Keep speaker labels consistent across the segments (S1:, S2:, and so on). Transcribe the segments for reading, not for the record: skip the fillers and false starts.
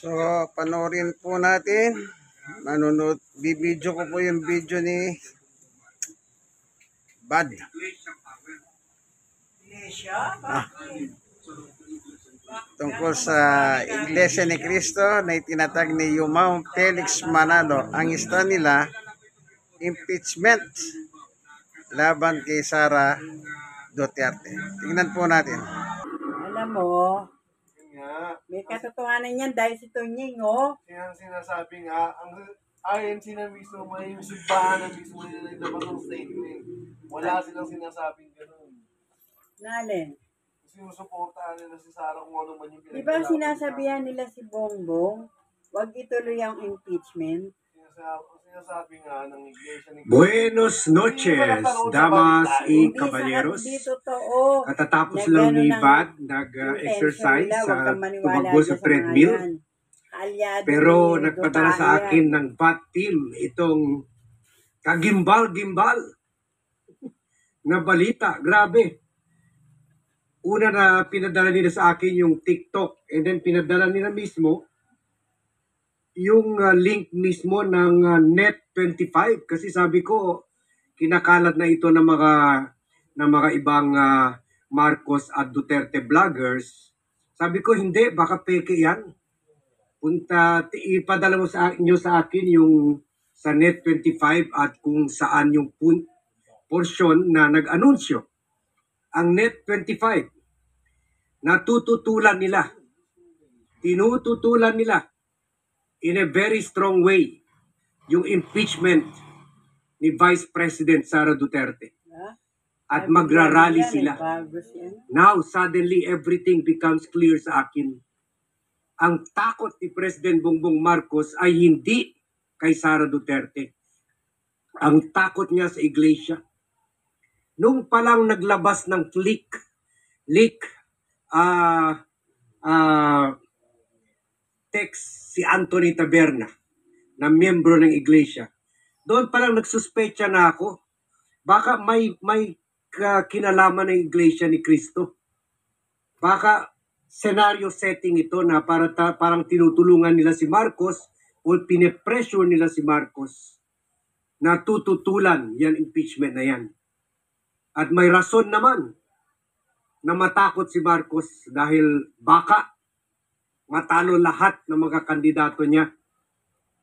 S1: So, panoorin po natin. Bibidyo ko po yung video ni Bad. Tungkol sa Iglesia ni Cristo na itinatag ni Yumao Felix Manalo. Ang isda nila, impeachment laban kay Sara Duterte. Tingnan po natin.
S2: Alam mo, may katotohanan yan dahil si Tonying, oh.
S3: Kaya ang sinasabi nga, ang INC na mismo, may simbahan na mismo nila naglabas ng statement. Wala silang sinasabing gano'n.
S2: Nalin?
S3: Sinusuportahan nila si Sara kung ano man yung
S2: Di ba sinasabihan nila si Bongbong, wag ituloy ang impeachment?
S3: Sinasabi nga ng Iglesia ni
S4: Buenos noches, damas y caballeros.
S2: Hindi totoo.
S4: Katatapos lang ni Bad nag-exercise sa tumakbo sa treadmill. Pero nagpadala sa akin ng Bad team itong kagimbal-gimbal na balita. Grabe. Una na pinadala nila sa akin yung TikTok, and then pinadala nila mismo yung link mismo ng Net25, kasi sabi ko kinakalat na ito ng mga ibang Marcos at Duterte vloggers. Sabi ko hindi, baka peke yan. Ipadala mo sa akin yung sa Net25 at kung saan yung portion na nag-anunsyo. Ang Net25 natututulan nila, tinututulan nila in a very strong way yung impeachment ni Vice President Sara Duterte. At magrarally sila. Now, suddenly, everything becomes clear sa akin. Ang takot ni President Bongbong Marcos ay hindi kay Sara Duterte. Ang takot niya sa iglesia. Nung palang naglabas ng leak text si Anthony Taberna na miyembro ng iglesia, doon parang nagsuspecha na ako. Baka may kinalaman ng iglesia ni Cristo. Baka scenario setting ito na parang tinutulungan nila si Marcos o pinipressure nila si Marcos na tututulan yan impeachment na yan. At may rason naman na matakot si Marcos dahil baka matalo lahat ng mga kandidato niya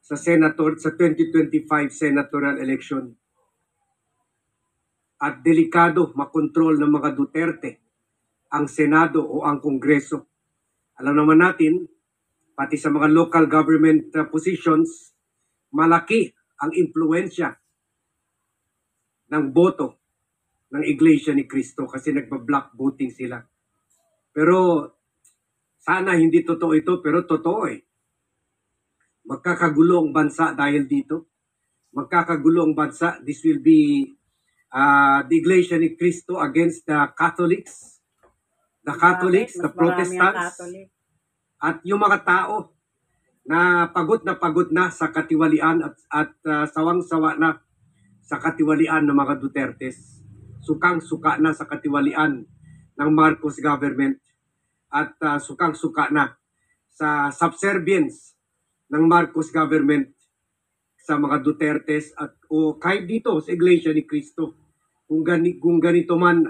S4: sa 2025 senatorial election. At delikado makontrol ng mga Duterte ang Senado o ang Kongreso. Alam naman natin, pati sa mga local government positions, malaki ang impluensya ng boto ng Iglesia ni Cristo kasi nagba-block voting sila. Pero sana hindi totoo ito, pero totoo eh. Magkakagulo ang bansa dahil dito. Magkakagulo ang bansa. This will be the Iglesia ni Cristo against the Catholics. The Catholics, the Protestants. At yung mga tao na pagod na sa katiwalian at sawang-sawa na sa katiwalian ng mga Dutertes. Sukang-suka na sa katiwalian ng Marcos government. At sukang-suka na sa subservience ng Marcos government sa mga Dutertes at o kahit dito sa Iglesia ni Cristo kung ganito man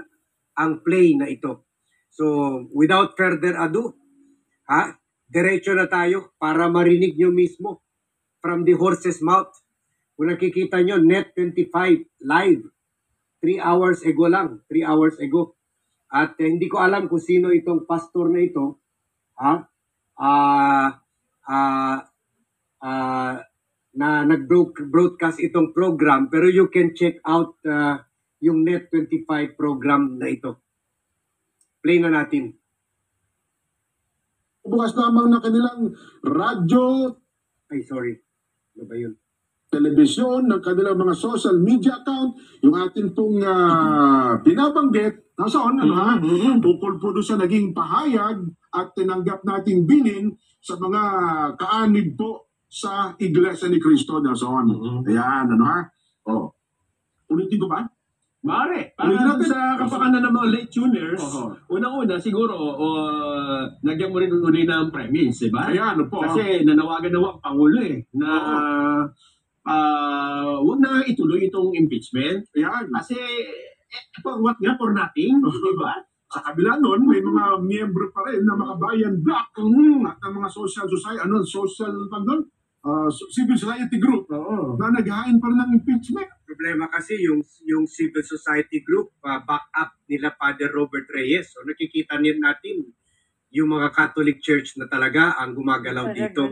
S4: ang play na ito. So without further ado, diretso na tayo para marinig nyo mismo from the horse's mouth. Kung nakikita nyo, Net25 live 3 hours ago lang, 3 hours ago. At hindi ko alam kung sino itong pastor na ito. Na nag-broadcast itong program, pero you can check out yung Net25 program na ito. Play na natin.
S5: Bukas lamang na kanilang radyo,
S4: Ano ba yun?
S5: telebisyon, ng kanilang mga social media account, yung atin pong binabanggit, nasaan, Tukol po doon sa naging pahayag at tinanggap nating bilin sa mga kaanib po sa Iglesia ni Cristo, nasaan. Ayan, Ulitin ko ba?
S6: Mare,
S5: Ulitin
S6: para
S5: natin.
S6: sa kapakanan ng mga late tuners,
S5: Oho.
S6: unang-una siguro, nagyan mo rin uli ng premise, di ba?
S5: Ayan, ano po.
S6: Kasi nanawagan na ang Pangulo na huwag na ituloy itong impeachment.
S5: Ayan.
S6: Kasi, what nga for nothing, di ba?
S5: Sa kabila nun, may mga miyembro pa rin na makabayan black at ng mga social society, civil society group na naghahain pa rin ng impeachment.
S4: Problema kasi yung civil society group, back up nila Father Robert Reyes. So nakikita natin yung mga Catholic Church na talaga ang gumagalaw dito.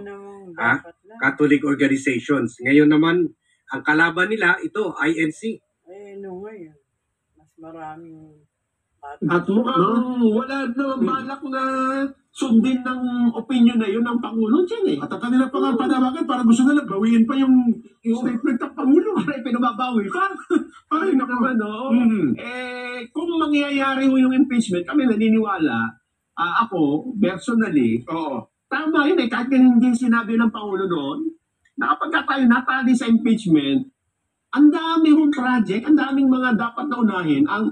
S4: Catholic organizations. Ngayon naman, ang kalaban nila, ito, INC.
S2: Ngayon, mas maraming
S6: At mukhang wala na balak na sundin ng opinion na yun ng Pangulo dyan
S5: At ang kanila pa nga panawagan, parang gusto nila bawiin pa yung statement ng Pangulo.
S6: Ay, pinababawi pa.
S5: Ay, naku.
S6: Naman, no?
S5: Mhm.
S6: Kung mangyayari mo yung impeachment, kami naniniwala, ako, personally,
S5: Oo.
S6: tama yun kahit hindi sinabi ng Pangulo noon, na kapag tayo natali sa impeachment, ang dami hong project, ang daming mga dapat na unahin, ang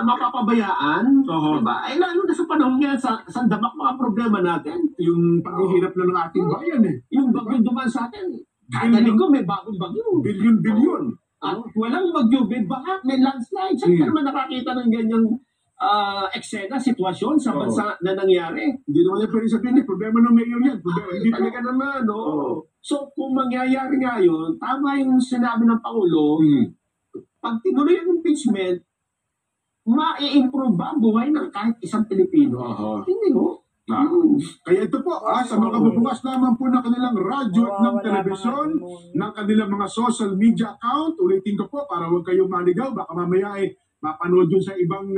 S6: mapapabayaan, diba? Ay lalo na sa panahon ngayon, sa damak mga problema natin,
S5: Yung paghihirap na ng ating bayan
S6: yung bagyo duman sa atin, kada linggo may bagong bagyo.
S5: Bilyon-bilyon.
S6: At walang bagyo, may baha, may landslide. Saan ka naman nakakita ng ganyang eksena, sitwasyon sa bansa na nangyari?
S5: Hindi naman yung pwede sabihin, problema ng mayor yan. Hindi
S6: Talaga naman, no?
S5: Oo.
S6: So, kung mangyayari nga yun, tama yung sinabi ng Pangulo, pag tinuloy ang impeachment, ma-i-improve ba ang buhay ng kahit isang Pilipino? Hindi, no?
S5: Kaya ito po, sa mga bubukas lamang po ng kanilang radyo at ng telebisyon, ng kanilang mga social media account, ulitin ko po para huwag kayong maligaw, baka mamaya mapanood yun sa ibang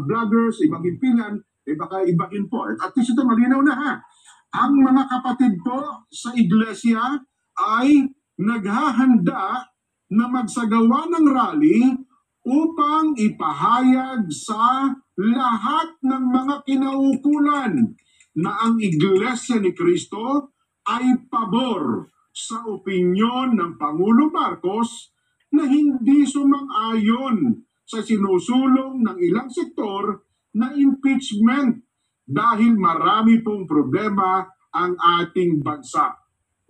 S5: vloggers, ibang impilan, baka ibahin po. At least ito malinaw na ha. Ang mga kapatid po sa iglesia ay naghahanda na magsagawa ng rally upang ipahayag sa lahat ng mga kinaukulan na ang Iglesia ni Cristo ay pabor sa opinyon ng Pangulo Marcos na hindi sumang-ayon sa sinusulong ng ilang sektor na impeachment dahil marami pong problema ang ating bansa.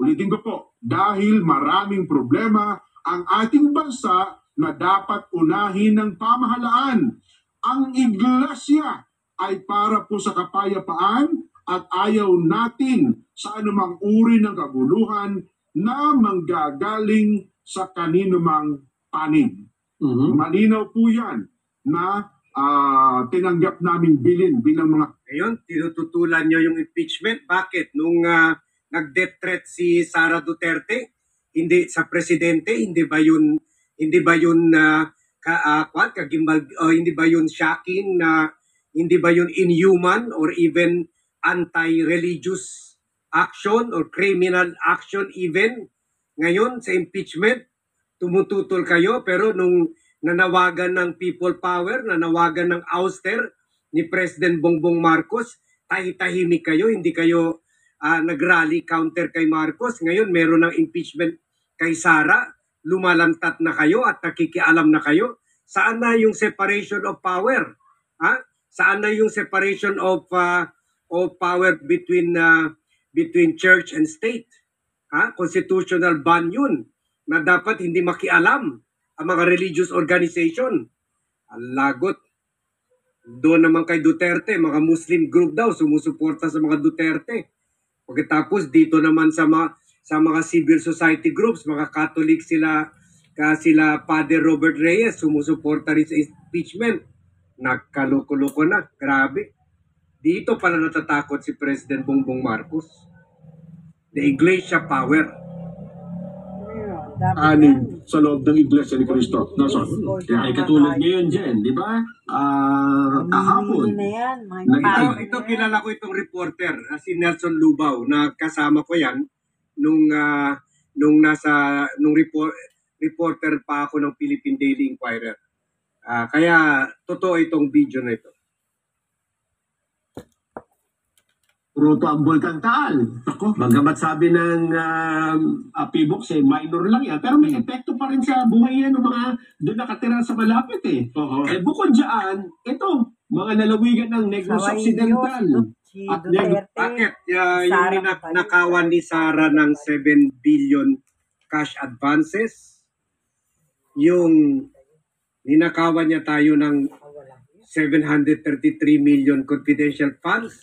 S5: Ulitin ko po, dahil maraming problema ang ating bansa na dapat unahin ng pamahalaan. Ang iglesia ay para po sa kapayapaan at ayaw natin sa anumang uri ng kaguluhan na manggagaling sa kaninumang panig. Malinaw po yan na tinanggap naming bilin bilang mga...
S4: Ngayon, tinututulan nyo yung impeachment. Bakit? Nung nag-death threat si Sara Duterte, hindi sa presidente, hindi ba yun kagimbal, hindi ba yun shocking, na hindi ba yun inhuman or even anti-religious action or criminal action even? Ngayon, sa impeachment, tumututol kayo, pero nung nanawagan ng people power, nanawagan ng ouster ni President Bongbong Marcos, tahimik kayo, hindi kayo nag-rally counter kay Marcos. Ngayon, meron ng impeachment kay Sara, lumalantat na kayo at nakikialam na kayo. Saan na yung separation of power? Saan na yung separation of power between church and state? Constitutional ban yun na dapat hindi makialam ang mga religious organization. Ang lagot. Doon naman kay Duterte, mga Muslim group daw sumusuporta sa mga Duterte. Pagkatapos dito naman sa mga civil society groups, mga Catholic sila Father Robert Reyes, sumusuporta rin sa impeachment. Nagkaloko-loko na, grabe. Dito pala natatakot si President Bongbong Marcos. The Iglesia power.
S5: anim sa loob ng Iglesia ni Cristo. Nasaan?
S6: Ay katulad ngayon dyan, di ba? Kahapon.
S4: Ito, kilala ko itong reporter, si Nelson Lubao, na kasama ko yan nung reporter pa ako ng Philippine Daily Inquirer. Kaya totoo itong video na ito.
S6: Pruto ang Bulkan Taal.
S5: Ako,
S6: Bagamat sabi ng PBOX, minor lang yan. Pero may epekto pa rin sa buhay yan ng mga doon nakatira sa malapit eh.
S5: oo.
S6: Bukod dyan, ito, mga lalawigan ng Negros
S2: Saway
S6: Occidental.
S2: Diyos, si
S6: At
S2: Duterte.
S4: Bakit? Yung
S2: Sara pa rin.
S4: nakawan ni Sara ng 7 billion cash advances, yung ninakawan niya tayo ng 733 million confidential funds,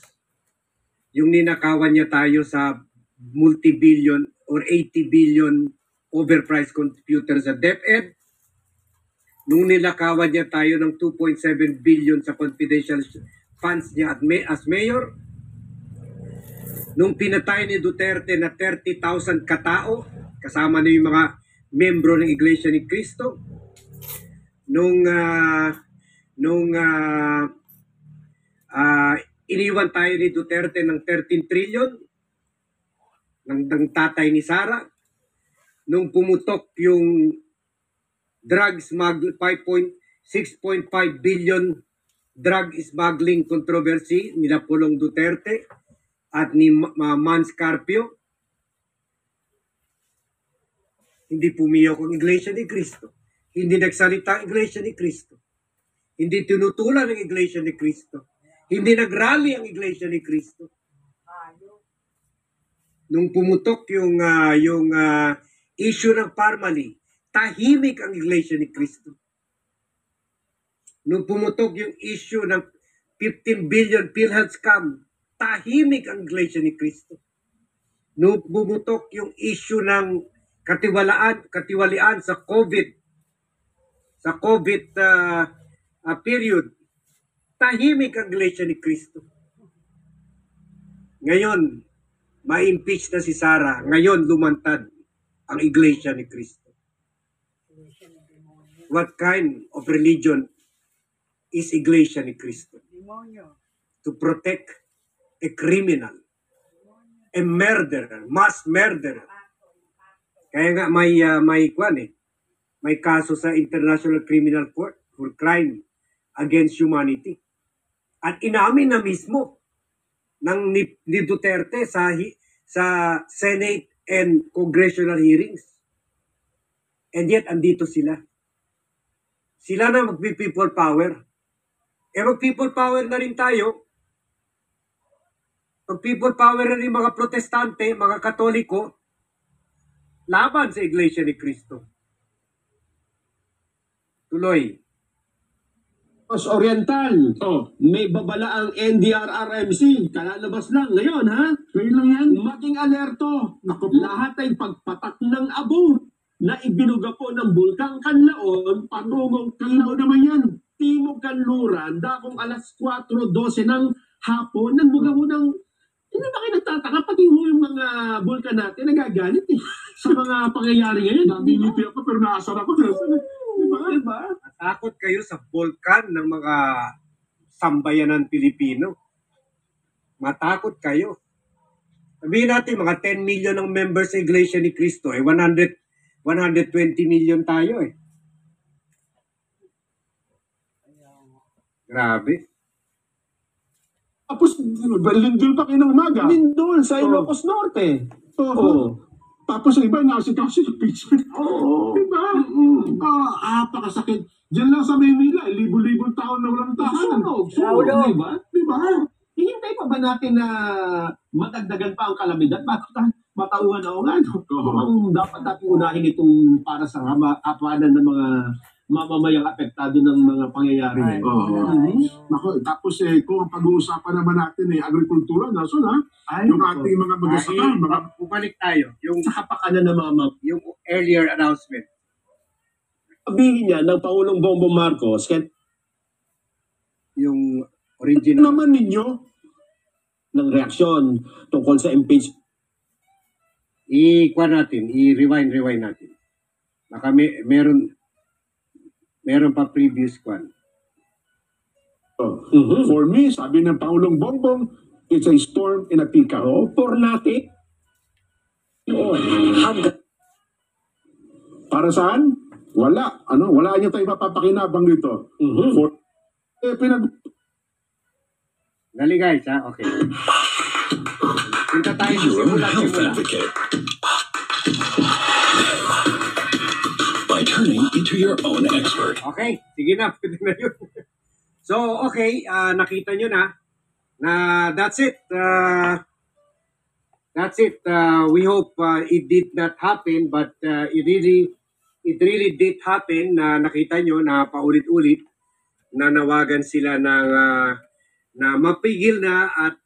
S4: yung ninakawan niya tayo sa multi-billion or 80 billion overpriced computer sa DepEd, nung nilakawan niya tayo ng 2.7 billion sa confidential funds niya as mayor, nung pinatay ni Duterte na 30,000 katao, kasama na yung mga membro ng Iglesia ni Cristo, nung iniwan tayo ni Duterte ng 13 trillion ng tatay ni Sara, nung pumutok yung drug smuggle 6.5 billion drug smuggling controversy nila Pulong Duterte at ni Mans Carpio, hindi pumiyok ang Iglesia ni Cristo, hindi nagsalita ang Iglesia ni Cristo, hindi tinutulan ang Iglesia ni Cristo, hindi nagrally ang Iglesia ni Cristo. Nung pumutok yung issue ng Parmali, tahimik ang Iglesia ni Cristo. Nung pumutok yung issue ng 15 billion PhilHealth scam, tahimik ang Iglesia ni Cristo. Nung pumutok yung issue ng katiwalian sa COVID period, tahimik ang Iglesia ni Cristo. Ngayon, ma-impeach na si Sara. Ngayon, lumantad ang Iglesia ni Cristo. What kind of religion is Iglesia ni Cristo?
S2: Demonyo.
S4: To protect a criminal, a murderer, mass murderer. Kaya nga may kaso sa International Criminal Court for crime against humanity. At inamin na mismo ni Duterte sa Senate and congressional hearings. And yet, andito sila. Sila na mag-people power. Mag-people power na rin tayo. Mag-people power na rin mga protestante, mga katoliko, laban sa Iglesia ni Cristo. Tuloy.
S6: Oriental.
S5: Oh,
S6: May babala ang NDRRMC. Kalalabas lang ngayon, ha?
S5: ngayon lang yan.
S6: Maging alerto.
S5: Naku po.
S6: Lahat ay pagpatak ng abo na ibinuga po ng Bulkang Kanlaon patungong
S5: Kailangan naman yan.
S6: Timog Kanluran dakong alas 4:12 ng hapon. Nagbuga mo ng hindi ba kayo nagtataka? Pati mo yung mga bulkan natin nagagalit sa mga pangyayari ngayon.
S5: Nangingiti ako pero naasar ako.
S6: Diba?
S4: Takot kayo sa volkan ng mga sambayanan Pilipino. Matakot kayo. Sabihin natin, mga 10 million ng members sa Iglesia ni Cristo, 120 million tayo eh. Grabe.
S5: Tapos, lindol pa kayo ng umaga.
S6: Lindol sa Ilocos Norte. Oo.
S5: Tapos ang iba, nakasikaw sa impeachment.
S6: Oo.
S5: Diba? Pakasakit. Diyan lang sa Maynila, libo-libong taon na walang tahanan.
S6: Sunog. Diba?
S5: Diba?
S6: Hihintay pa ba natin na madagdagan pa ang kalamidad bago matauhan na o nga? Ang dapat natin unahin itong para sa kapanan ng mga mamamayang apektado ng mga pangyayari ngayon.
S5: Nako, tapos kung ang pag-uusapan naman natin agrikultura, nason ha? Yung ating mga magasaka,
S4: Bumalik tayo. Yung
S6: Sa kapakanan ng mga
S4: yung earlier announcement.
S6: sabihin niya ng Pangulong Bongbong Marcos,
S4: Yung original.
S5: naman ninyo,
S6: ng reaksyon tungkol sa impeachment.
S4: I-rewind natin. Baka meron pa previous kwan.
S5: for me, sabi ng Pangulong Bongbong, it's a storm in a teacup.
S6: For natin,
S5: Para saan? Wala. Wala niyo tayo mapapakinabang dito. For,
S4: Dali guys ha, okay. tayo
S7: Be your own health
S4: simula.
S7: advocate by turning into your own expert.
S4: Okay, sige na, pwede na yun. So, okay, nakita nyo na that's it. That's it. We hope it did not happen, but it really did happen. Na nakita nyo na paulit-ulit nanawagan sila ng na mapigil na at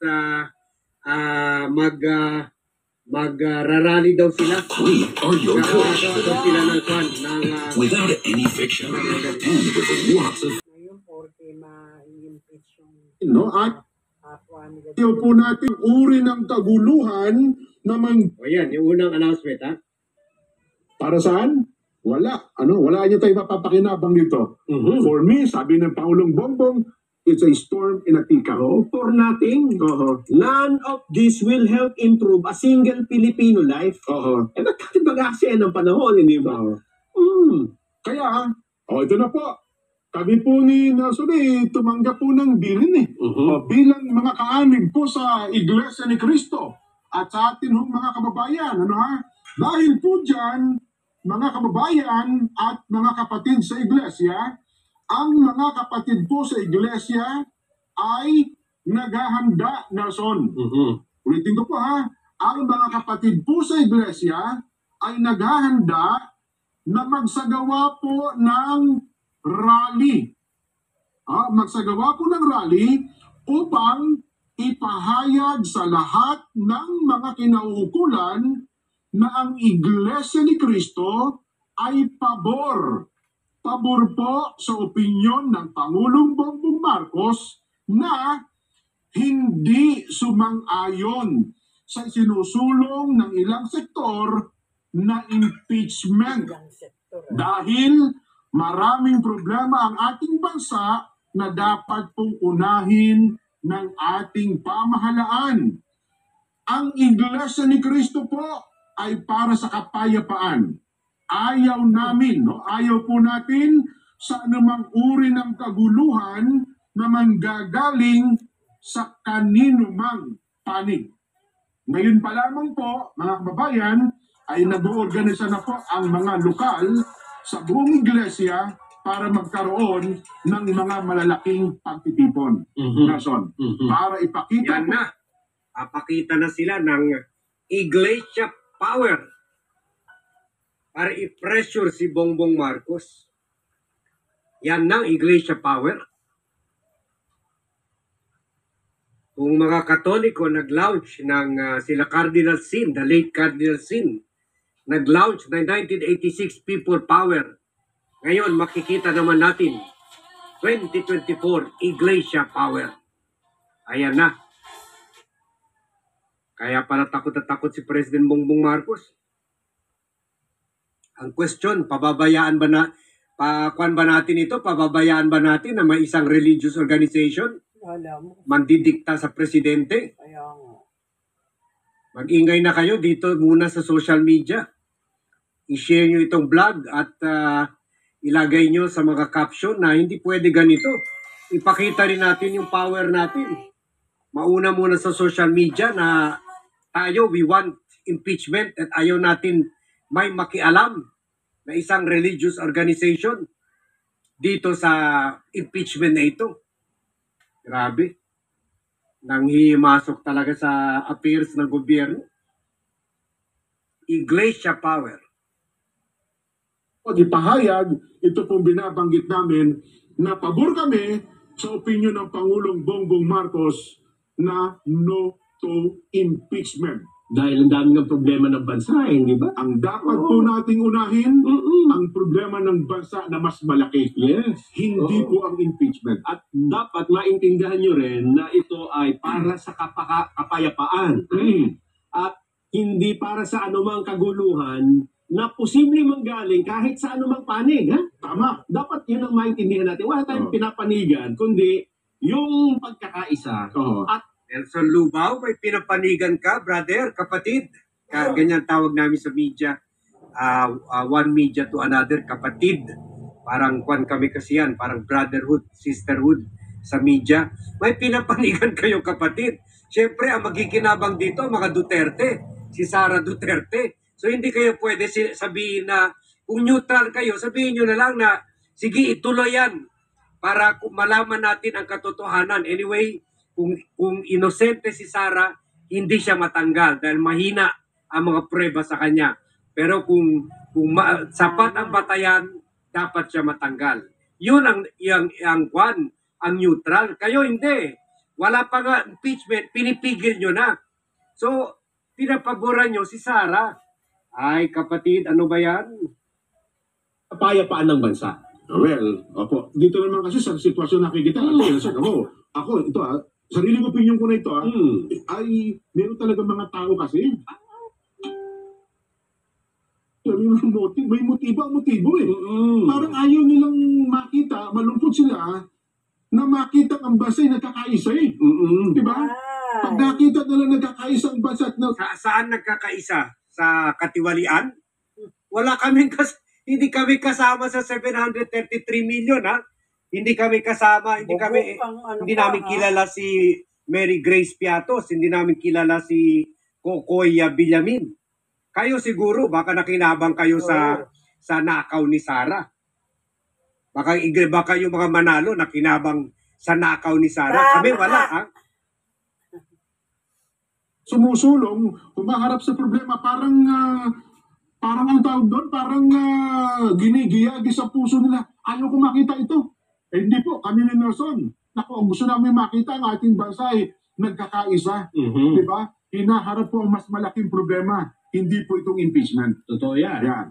S4: magrarally daw sila.
S7: We are your coach
S4: Daw sila ng
S7: without any fiction and with lots of
S2: Ngayon, porque ma-impeach yung
S5: No? At
S2: kapwa nila.
S5: ayaw po natin uri ng kaguluhan na
S4: O yan, yung unang announcement, ha?
S5: para saan? Wala. Wala niyo tayo mapapakinabang dito. For me, sabi ng Pangulong Bongbong, it's a storm in a teacup.
S6: For nothing. None of this will help improve a single Filipino life. Eh, nagkakibag-aksaya ng panahon, hindi ba?
S5: Kaya, ito na po. Kami po ni Nelson tumanggap po ng bilin bilang mga kaanib po sa Iglesia ni Cristo at sa atin mga kababayan. Dahil po dyan, mga kababayan at mga kapatid sa Iglesia, ang mga kapatid po sa Iglesia ay naghahanda, Nelson. Ulitin ko po ang mga kapatid po sa Iglesia ay naghahanda na magsagawa po ng rally. Magsagawa po ng rally upang ipahayag sa lahat ng mga kinauukulan na ang Iglesia ni Cristo ay pabor. Pabor po sa opinyon ng Pangulong Bongbong Marcos na hindi sumang-ayon sa sinusulong ng ilang sektor na impeachment.
S2: Yung sektor.
S5: Dahil maraming problema ang ating bansa na dapat pong unahin ng ating pamahalaan. Ang Iglesia ni Cristo po ay para sa kapayapaan. Ayaw namin, ayaw po natin sa anumang uri ng kaguluhan na manggagaling sa kanino mang panig. Ngayon pa lamang po, mga kababayan, ay nag-oorganisa na po ang mga lokal sa buong iglesia para magkaroon ng mga malalaking pagtitipon. Nason, para ipakita
S4: Yan na. Papakita na sila ng Iglesia Power para i-pressure si Bongbong Marcos. Yan ng Iglesia Power. Kung mga Katoliko nag-launch ng sila Cardinal Sin, the late Cardinal Sin, nag-launch ng 1986 People Power. Ngayon, makikita naman natin 2024 Iglesia Power. Ayan na. Kaya pala takot na takot si President Bongbong Marcos. Ang question, pababayaan ba natin ito? Pababayaan ba natin na may isang religious organization
S2: Wala mo.
S4: mandidikta sa presidente?
S2: Kaya nga.
S4: Mag-ingay na kayo dito muna sa social media. I-share nyo itong vlog at ilagay nyo sa mga caption na hindi pwede ganito. Ipakita rin natin yung power natin. Mauna muna sa social media na tayo, we want impeachment at ayaw natin may makialam na isang religious organization dito sa impeachment na ito. Grabe. Nanghimasok talaga sa affairs ng gobyerno. Iglesia Power.
S5: Ipahayag, ito pong binabanggit namin na pabor kami sa opinyon ng Pangulong Bongbong Marcos na no to impeachment.
S6: Dahil ang dami ng problema ng bansa, di ba?
S5: Ang dapat po nating unahin, ang problema ng bansa na mas malaki.
S6: Yes.
S5: Hindi po ang impeachment.
S6: At dapat maintindihan nyo rin na ito ay para sa kapayapaan. At hindi para sa anumang kaguluhan na posibleng manggaling kahit sa anumang panig.
S5: Tama.
S6: Dapat yun ang maintindihan natin. Wala tayong pinapanigan, kundi yung pagkakaisa. At
S4: Nelson Lubao, may pinapanigan ka, brother, kapatid. Ganyan tawag namin sa media. One media to another, kapatid. Parang kwan kami kasi yan, parang brotherhood, sisterhood sa media. May pinapanigan kayo, kapatid. Siyempre, ang magiginabang dito, mga Duterte, si Sara Duterte. So, hindi kayo pwede sabihin na, kung neutral kayo, sabihin nyo na lang na, sige, ituloy yan para malaman natin ang katotohanan. Anyway, kung inosente si Sara, hindi siya matanggal dahil mahina ang mga prueba sa kanya. Pero kung sapat ang batayan, dapat siya matanggal. Yun ang neutral. Kayo hindi. Wala pa nga impeachment, pinipigil nyo na. So, pinapaboran nyo si Sara. Ay, kapatid, ano ba yan?
S6: Kapayapaan ng bansa.
S5: Well, opo. Dito naman kasi sa sitwasyon nakikita, ako, ito sariling opinion ko na ito, ay meron talaga mga tao kasi. May motibo eh. Parang ayaw nilang makita, malungkot sila, na makita ang bansa ay nagkakaisa eh. Di ba? Pag nakita nila nagkakaisa ang bansa at
S4: Saan nagkakaisa? Sa katiwalian? Wala kaming hindi kami kasama sa 733 million, ha? Hindi kami kasama, hindi namin kilala si Mary Grace Piatos, hindi namin kilala si Kokoy Villamin. Kayo siguro, baka nakinabang kayo sa nakaw ni Sara. Baka yung mga Manalo nakinabang sa nakaw ni Sara. Kami wala, ha?
S5: sumusulong, humaharap sa problema, parang ang tawag doon, parang ginigiyagi sa puso nila. Ayaw ko makita ito. Eh, hindi po, kami ni Nelson. Naku, gusto namin makita ang ating bansa ay nagkakaisa. Di ba? Hinaharap po ang mas malaking problema. Hindi po itong impeachment.
S6: Totoo yan.
S5: Yan.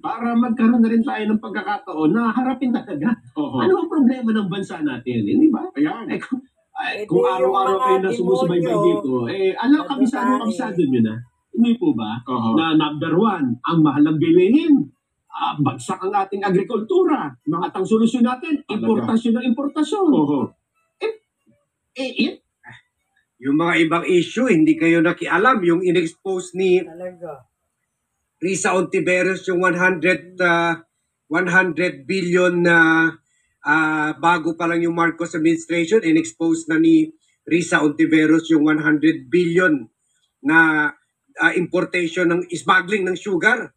S6: Para magkaroon na rin tayo ng pagkakataon na harapin talaga. Ano ang problema ng bansa natin? Hindi ba?
S5: Ayan.
S6: Kung araw-araw kayo na sumusubaybay dito, kabisado nyo na. Hindi po ba? Na number one, ang mahal ng bilihin. Bagsak ang ating agrikultura. At ang solusyon natin, importasyon ng importasyon.
S4: Yung mga ibang issue, hindi kayo nakialam. Yung in-expose ni Risa Ontiveros, yung 100 billion na bago pa lang yung Marcos administration, in-expose na ni Risa Ontiveros yung 100 billion na importation ng smuggling ng sugar.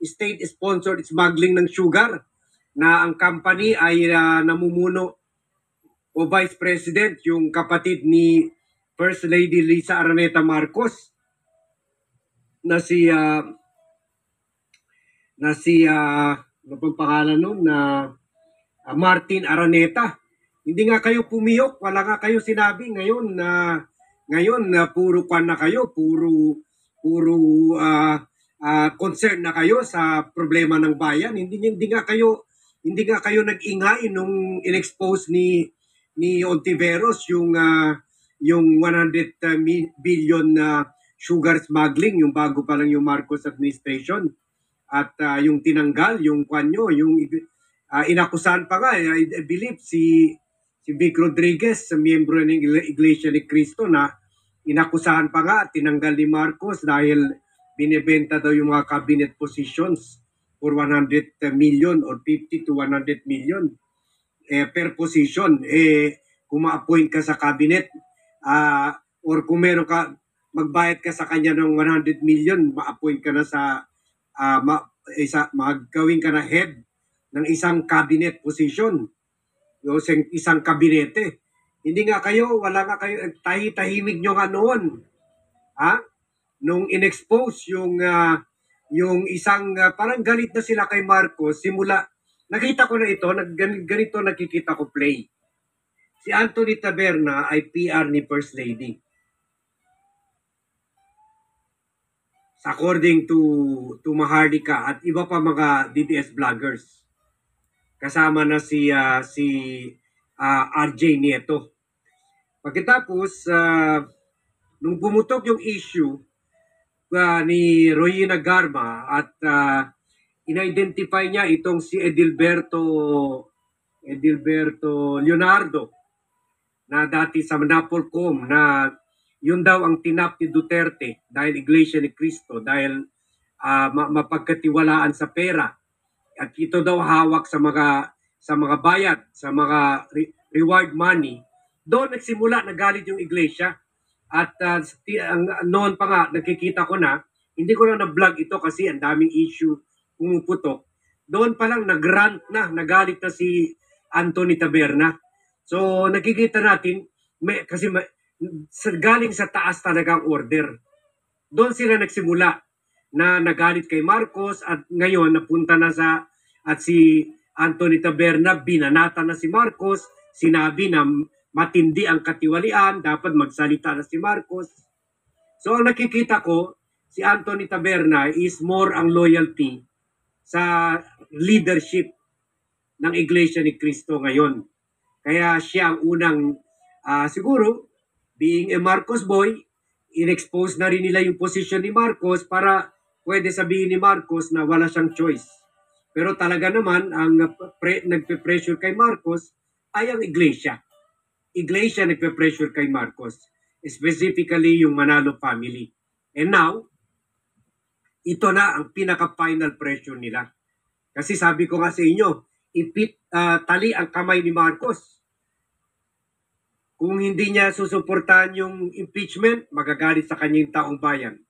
S4: State-sponsored smuggling ng sugar na ang company ay namumuno o Vice President, yung kapatid ni First Lady Lisa Araneta Marcos na si ano pang pangalan nun, na Martin Araneta. Hindi nga kayo pumiyok, wala nga kayo sinabi ngayon na puro kwan na kayo, puro concern na kayo sa problema ng bayan. Hindi nga kayo nag-ingay nung in-expose ni Ontiveros yung 100 billion na sugar smuggling, yung bago pa lang yung Marcos administration. At yung tinanggal, yung kwanyo, yung inakusahan pa nga, I believe si Vic Rodriguez, miyembro ng Iglesia ni Cristo, na inakusahan pa nga, tinanggal ni Marcos dahil binebenta daw yung mga cabinet positions for 100 million or 50 to 100 million per position. Kung ma-appoint ka sa cabinet, or kung meron ka, magbayad ka sa kanya ng 100 million, ma-appoint ka na sa maggawin ka na head ng isang cabinet position o isang kabinete. Hindi nga kayo, wala nga kayo, tahimik nyo nga noon. Nung in-expose yung isang, parang galit na sila kay Marcos, nakita ko na ito, ganito nakikita ko play. Si Anthony Taberna ay PR ni First Lady. According to Maharlika at iba pa mga DDS vloggers. Kasama na si RJ Nieto. Pagkatapos, nung bumutok yung issue ni Royina Garma at in-identify niya itong si Edilberto Leonardo na dati sa Manapolcom, na yun daw ang tinap ni Duterte dahil Iglesia ni Cristo, dahil mapagkatiwalaan sa pera. At ito daw hawak sa mga bayad, sa mga reward money. Doon nagsimula, nagalit yung Iglesia. At noon pa nga, nakikita ko na, hindi ko lang na-vlog ito kasi ang daming issue pumuputok. Doon pa lang nag-rant na, nagalit na si Anthony Taberna. So nakikita natin, galing sa taas talaga ang order. Doon sila nagsimula na nagalit kay Marcos at ngayon napunta na at si Anthony Taberna, binanata na si Marcos, sinabi na matindi ang katiwalian, dapat magsalita na si Marcos. So ang nakikita ko, si Anthony Taberna is more ang loyalty sa leadership ng Iglesia ni Cristo ngayon. Kaya siya ang unang, siguro, being a Marcos boy, in-expose na rin nila yung position ni Marcos para pwede sabihin ni Marcos na wala siyang choice. Pero talaga naman, ang nagpe-pressure kay Marcos ay ang Iglesia. Iglesia nagpe-pressure kay Marcos, specifically yung Manalo family. And now, ito na ang pinaka-final pressure nila. Kasi sabi ko nga sa inyo, tali ang kamay ni Marcos. Kung hindi niya susuportahan yung impeachment, magagalit sa kanya yung taong bayan.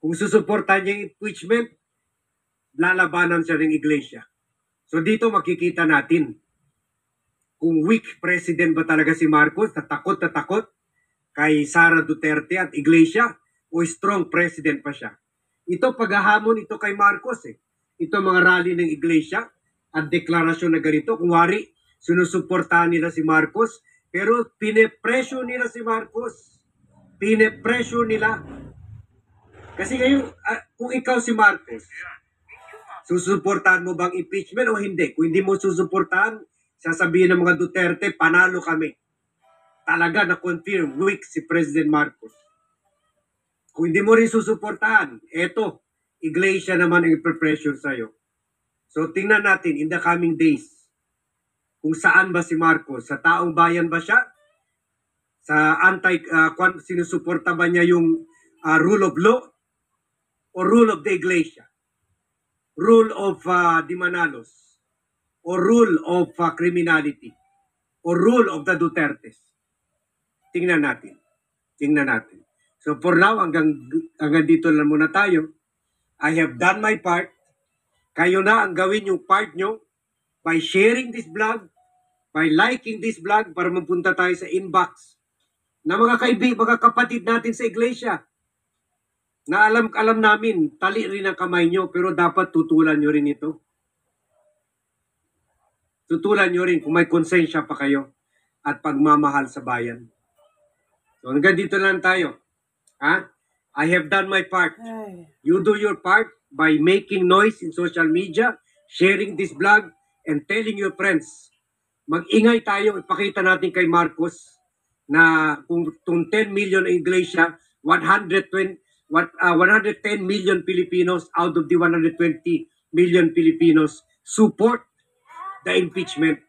S4: Kung susuportahan niya yung impeachment, lalabanan siya ng Iglesia. So dito makikita natin kung weak president ba talaga si Marcos, na takot kay Sara Duterte at Iglesia, o strong president pa siya. Ito paghahamon ito kay Marcos eh. Ito mga rally ng Iglesia at deklarasyon na ganito. Kung wari, sinusuportahan nila si Marcos, pero pine-pressure nila si Marcos. Pine-pressure nila. Kasi ngayon, kung ikaw si Marcos, susuportahan mo bang impeachment o hindi? Kung hindi mo susuportahan, sasabihin ng mga Duterte, panalo kami. Talaga na-confirm, weak si President Marcos. Kung hindi mo rin susuportahan, eto, Iglesia naman ang ipe-pressure sa'yo. So tingnan natin in the coming days, kung saan ba si Marcos? Sa taong bayan ba siya? Sa sinusuporta ba niya yung rule of law? O rule of the Iglesia? Rule of the Manalos? O rule of criminality? O rule of the Dutertes? Tingnan natin. So for now, hanggang dito lang muna tayo. I have done my part. Kayo na ang gawin yung part nyo by sharing this vlog, by liking this vlog para mapunta tayo sa inbox na mga mga kapatid natin sa iglesia na alam namin, tali rin ang kamay nyo, pero dapat tutulan nyo rin ito. Tutulan nyo rin kung may konsensya pa kayo at pagmamahal sa bayan. So hanggang dito lang tayo. I have done my part. You do your part by making noise in social media, sharing this vlog, and telling your friends. Mag-ingay tayo, ipakita natin kay Marcos na kung 10 million ang iglesia, 110 million Filipinos out of the 120 million Filipinos support the impeachment.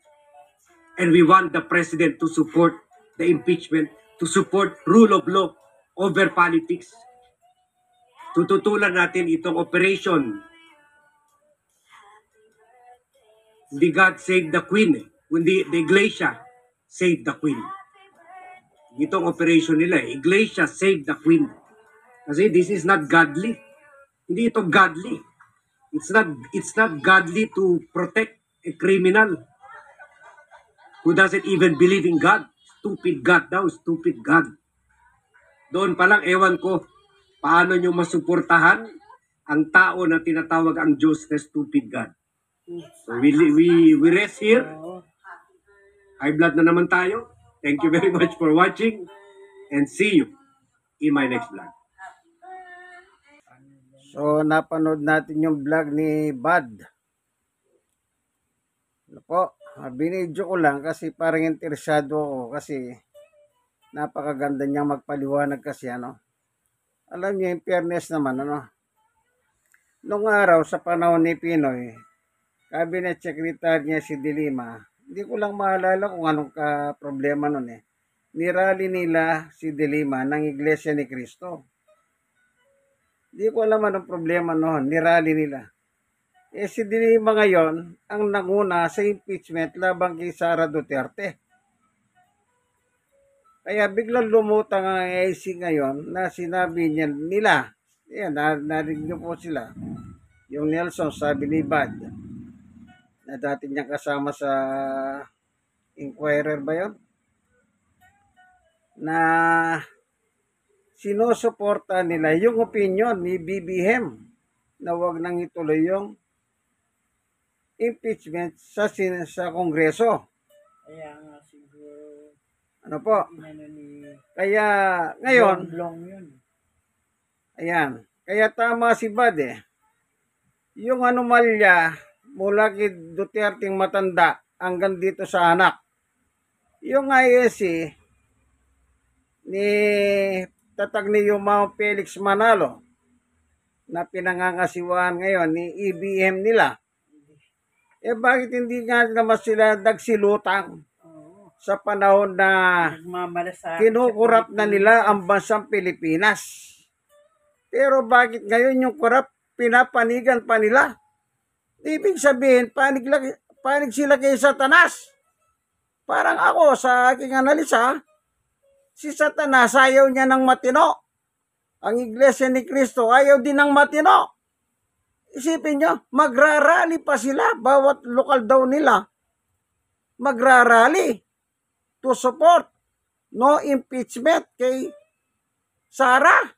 S4: And we want the president to support the impeachment, to support rule of law over politics. Tututulan natin itong operation. Hindi God save the Queen, kundi the Iglesia save the Queen. Itong operation nila, Iglesia save the Queen. Kasi this is not godly. Hindi ito godly. It's not godly to protect a criminal who doesn't even believe in God. Stupid God daw, stupid God. Doon pa lang, ewan ko, paano nyo masuportahan ang tao na tinatawag ang Diyos na stupid God. So we rest here. High blood na naman tayo. Thank you very much for watching and see you in my next vlog.
S1: So, napanood natin yung vlog ni Bud. Ano po, binidyo ko lang kasi parang interesado ako kasi napakaganda niyang magpaliwanag kasi Alam niyo, in fairness naman, Nung araw sa panahon ni Pinoy, Cabinet Secretary niya si De Lima, hindi ko lang maalala kung anong problema nun Nirally nila si De Lima ng Iglesia ni Cristo. Hindi ko alam anong problema noon, nirally nila. Si De Lima ngayon, ang nanguna sa impeachment labang kay Sara Duterte. Kaya biglang lumutang ang AIC ngayon na sinabi nila, yan, narinig niyo po sila. Yung Nelson, sabi ni Bad, na dati niyang kasama sa Inquirer ba yun? Na sinusuporta nila yung opinion ni BBM na wag nang ituloy yung impeachment sa Kongreso.
S2: Kaya nga siguro,
S1: Ano po?
S2: inano ni
S1: Kaya ngayon,
S2: Long yun.
S1: ayan, kaya tama si Bad eh. Yung anomalya mula kay Duterteng matanda hanggang dito sa anak. Yung ISC ni tatag ni Yumao Felix Manalo na pinangangasiwaan ngayon ni EBM nila. Eh bakit hindi nga naman sila nagsilutang sa panahon na
S2: Nagmamalasakit.
S1: kinukurap na nila ang bansang Pilipinas? Pero bakit ngayon yung kurap pinapanigan pa nila? Ibig sabihin, panig sila kay Satanas. Parang ako, sa aking analisa, si Satanas ayaw niya ng matino. Ang Iglesia ni Cristo ayaw din ng matino. Isipin nyo, magrarally pa sila, bawat lokal daw nila. Magrarally to support no impeachment kay Sara.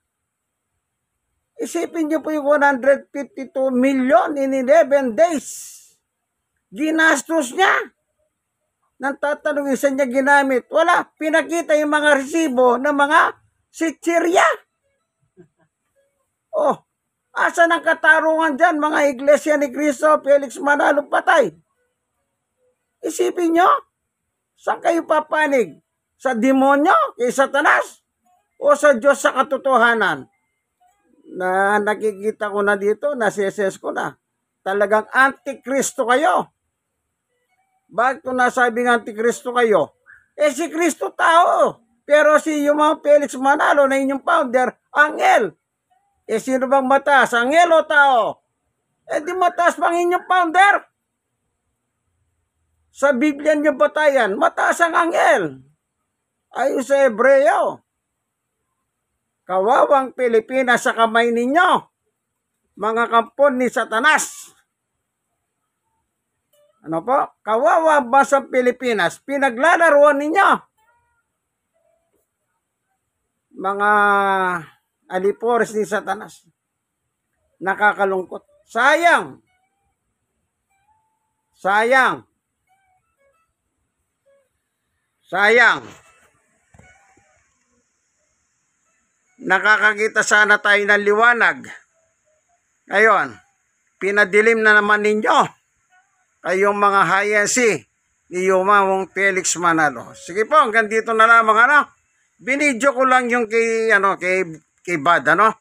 S1: Isipin nyo po yung 152 million in 11 days. Ginastos niya. Nang tatanungin sa niya ginamit. Wala. Pinakita yung mga resibo ng mga sitsirya. Oh, asan ang katarungan dyan, mga Iglesia ni Cristo, Felix Manalo patay? Isipin nyo, saan kayo papanig? Sa demonyo, kay Satanas? O sa Diyos sa katotohanan? Na nakikita ko na dito, nasises ko na. Talagang antikristo kayo. Bakit ko nasabing antikristo kayo? Eh si Kristo tao. Pero si Yumao Felix Manalo na inyong founder, angel. Eh sino bang mataas? Angel o tao? Eh di mataas pang inyong founder. Sa Biblia niyo batayan, mataas ang angel. Ayon sa Hebreo. Kawawang Pilipinas sa kamay ninyo, mga kampon ni Satanas. Ano po? Kawawa ba sa Pilipinas? Pinaglalaruan ninyo. Mga alipores ni Satanas. Nakakalungkot. Sayang. Sayang. Sayang. Nakakakita sana tayo ng liwanag. Ngayon, pinadilim na naman ninyo kayong mga hayensi ni Yumao Felix Manalo. Sige po, hanggang dito na lamang ano. Binidyo ko lang yung kay Bad, ano?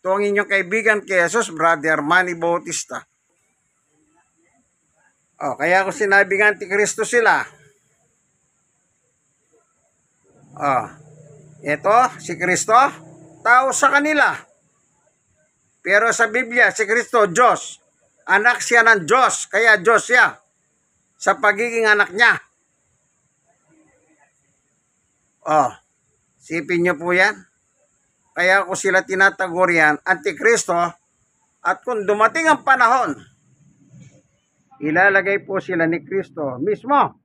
S1: Ito ang inyong kaibigan kay Jesus, Brother Manny Bautista. Oh, kaya ko sinabing antikristo sila. Oh. Ito, si Kristo, tao sa kanila. Pero sa Biblia, si Kristo, Diyos. Anak siya ng Diyos, kaya Diyos siya. Sa pagiging anak niya. Oh, sipin niyo po yan. Kaya ko sila tinatagurian, Antikristo, at kung dumating ang panahon, ilalagay po sila ni Kristo mismo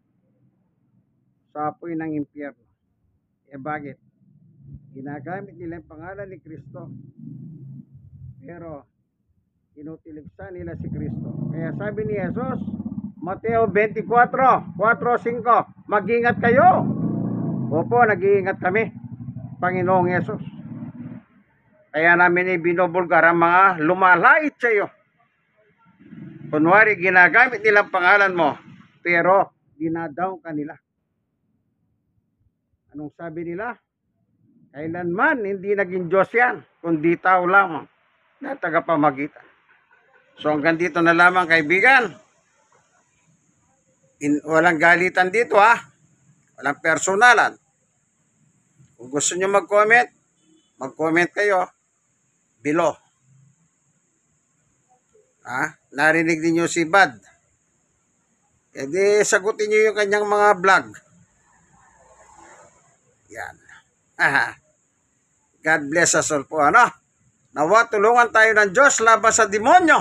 S1: sa apoy ng impyerno. Eh bakit? Ginagamit nila ang pangalan ni Kristo. Pero, inutilipsan nila si Kristo. Kaya sabi ni Jesus, Mateo 24, 4-5, mag-ingat kayo. Opo, nag-iingat kami, Panginoong Jesus. Kaya namin ibinubulgar ang mga lumalait sa iyo. Kunwari, ginagamit nilang pangalan mo, pero dinadown ka nila. Anong sabi nila? Kailanman hindi naging Diyos yan, kundi tao lamang na tagapamagitan. So hanggang dito na lamang kaibigan. Walang galitan dito ha. Walang personalan. Kung gusto nyo mag-comment, mag-comment kayo below. Ha? Narinig niyo si Bad. E di sagutin nyo yung kanyang mga vlog. Yan. God bless us all po, ano? Nawa, tulungan tayo ng Diyos laban sa demonyo.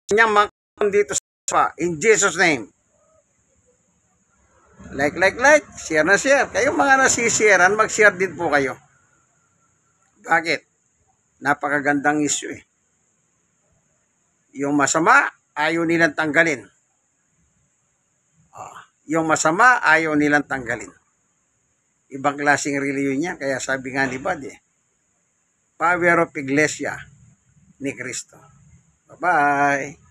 S1: Kanyang mga dito sa in Jesus name. Like, share na share. Kayong mga nasisharean, mag-share din po kayo. Bakit? Napakagandang issue eh. Yung masama, ayaw nilang tanggalin. Yung masama, ayaw nilang tanggalin. Ibang klaseng reliyon niya, kaya sabi nga ni Bad eh, Power of Iglesia ni Cristo. Bye-bye!